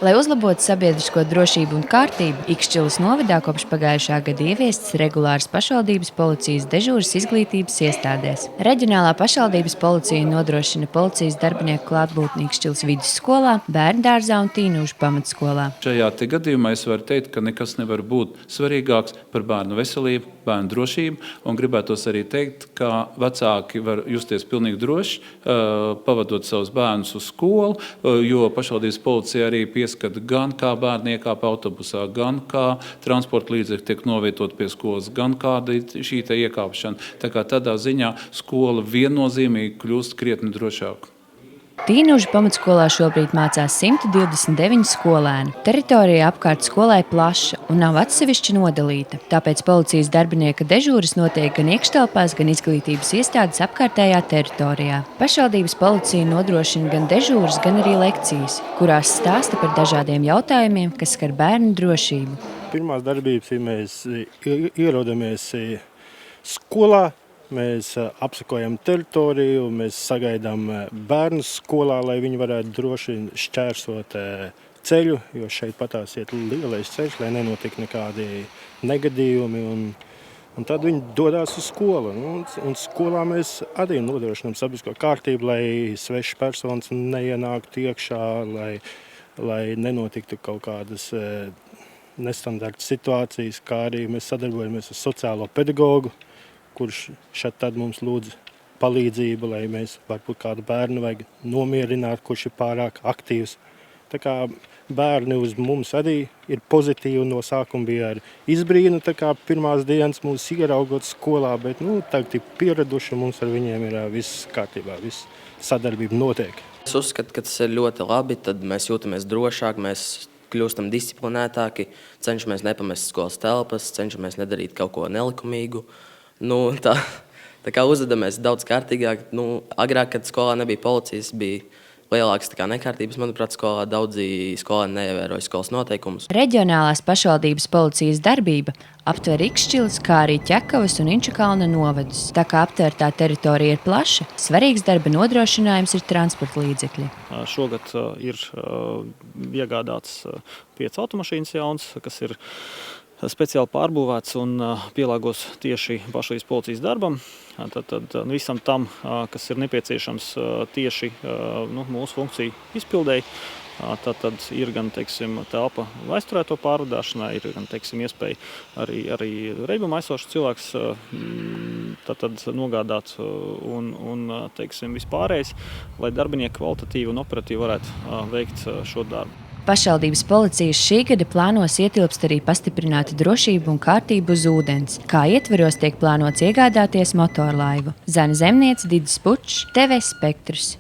Lai uzlabotu sabiedrisko drošību un kārtību, Ikšķilas novadā kopš pagājušā gada ieviests regulārs pašvaldības policijas dežūras izglītības iestādēs. Reģionālā pašvaldības policija nodrošina policijas darbinieku klātbūtni Ikšķilas vidusskolā, bērndārzā un tīnūžu pamatskolā. Šajā gadījumā es varu teikt, ka nekas nevar būt svarīgāks par bērnu veselību, bērnu drošību, un gribētos arī teikt, ka vecāki var justies pilnīgi droši, pavadot savus bērnus uz skolu, jo pašvaldības policija arī pieskata gan kā bērni iekāpa autobusā, gan kā transporta līdzekļi tiek novietot pie skolas, gan kāda šī iekāpšana. Tā kā tādā ziņā skola viennozīmīgi kļūst krietni drošāka. Tīnūžu pamatskolā šobrīd mācās 129 skolēni. Teritorija apkārt skolai plaša un nav atsevišķi nodalīta. Tāpēc policijas darbinieka dežūras notiek gan iekštelpās, gan izglītības iestādes apkārtējā teritorijā. Pašvaldības policija nodrošina gan dežūras, gan arī lekcijas, kurās stāsta par dažādiem jautājumiem, kas skar bērnu drošību. Pirmās darbības, ja mēs ierodamies skolā, mēs apsekojam teritoriju, mēs sagaidām bērnus skolā, lai viņi varētu droši šķērsot ceļu, jo šeit patās iet lielais ceļš, lai nenotiek nekādi negadījumi. Un tad viņi dodās uz skolu. Un skolā mēs arī nodrošinām sabiedrisko kārtību, lai svešas personas neienāktu iekšā, lai nenotiktu kaut kādas nestandarta situācijas, kā arī mēs sadarbojamies ar sociālo pedagogu, kurš šeit tad mums lūdz palīdzību, lai mēs varbūt kādu bērnu vajag nomierināt, kurš ir pārāk aktīvs. Tā kā bērni uz mums arī ir pozitīvi, no sākuma bija ar izbrīnu, tā kā pirmās dienas mūs ieraugot skolā, bet tagad ir pieraduši, mums ar viņiem ir viss kārtībā, viss sadarbība notiek. Es uzskatu, ka tas ir ļoti labi, tad mēs jūtamies drošāk, mēs kļūstam disciplinētāki, cenšamies nepamest skolas telpas, cenšamies nedarīt kaut ko nelikumīgu. Tā kā uzvedamies daudz kārtīgāk. Agrāk, kad skolā nebija policijas, bija lielākas nekārtības. Manuprāt, skolā daudzi skolēni neievēroja skolas noteikumus. Reģionālās pašvaldības policijas darbība aptver Ikšķilas, kā arī Ķekavas un Inčukalna novadus. Tā kā aptvērtā teritorija ir plaša, svarīgs darba nodrošinājums ir transporta līdzekļi. Šogad ir iegādāts 5 automašīnas jauns, kas ir speciāli pārbūvēts un pielāgos tieši pašvaldības policijas darbam. Tad visam tam, kas ir nepieciešams tieši mūsu funkciju izpildēji, tad ir gan telpa aizturēto pārvadāšanai, ir gan iespēja arī reibuma aizsošs cilvēks tad nogādāt un vispārējais, lai darbinieki kvalitatīvi un operatīvi varētu veikt šo darbu. Pašvaldības policijas šī gada plānos ietilpst arī pastiprināta drošība un kārtība uz ūdens, kā ietveros tiek plānots iegādāties motorlaivu. Zana Zemniece, Didis Pučs, TV Spektrs.